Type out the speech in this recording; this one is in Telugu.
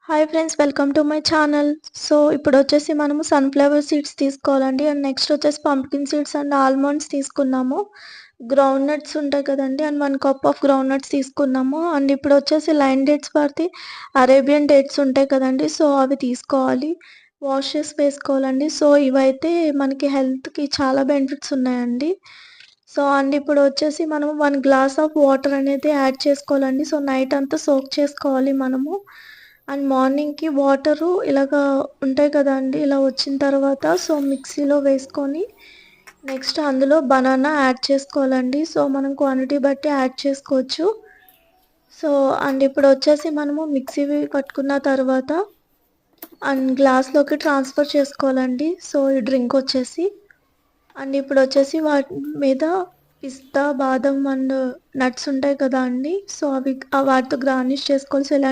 Hi friends, welcome to my channel. So ఇప్పుడొచ్చేసి మనము సన్‌ఫ్లవర్ సీడ్స్ తీసుకోవాలండి. అండ్ నెక్స్ట్ వచ్చేసి పంప్కిన్ సీడ్స్ అండ్ ఆల్మండ్స్ తీసుకున్నాము. గ్రౌండ్ నట్స్ ఉంటాయి కదండీ! And 1 cup of ground nuts తీసుకున్నాము. అండ్ ఇప్పుడొచ్చేసి లైన్ డేట్స్ వాడితే అరేబియన్ డేట్స్ ఉంటాయి కదండీ! సో అవి తీసుకోవాలి. వాష్ చేసి వేసుకోవాలండి. సో ఇవైతే మనకి హెల్త్‌కి చాలా బెనిఫిట్స్ ఉన్నాయండి. సో అండ్ ఇప్పుడొచ్చేసి మనం 1 గ్లాస్ ఆఫ్ వాటర్ అనేది యాడ్ చేసుకోవాలండి. సో నైట్ అంతా సోక్ చేసుకోవాలి మనము. అండ్ మార్నింగ్‌కి వాటరు ఇలాగా ఉంటాయి కదండీ! ఇలా వచ్చిన తర్వాత సో మిక్సీలో వేసుకొని నెక్స్ట్ అందులో బనానా యాడ్ చేసుకోవాలండి. సో మనం క్వాంటిటీ బట్టి యాడ్ చేసుకోవచ్చు. సో అండ్ ఇప్పుడొచ్చేసి మనము మిక్సీ పట్టుకున్న తర్వాత అండ్ గ్లాస్‌లోకి ట్రాన్స్‌ఫర్ చేసుకోవాలండి. సో ఈ డ్రింక్ వచ్చేసి. అండ్ ఇప్పుడొచ్చేసి వాటి మీద పిస్తా, బాదం అండ్ నట్స్ ఉంటాయి కదా అండి! సో అవి వాటితో గార్నిష్ చేసుకోవాలి. సో ఇలా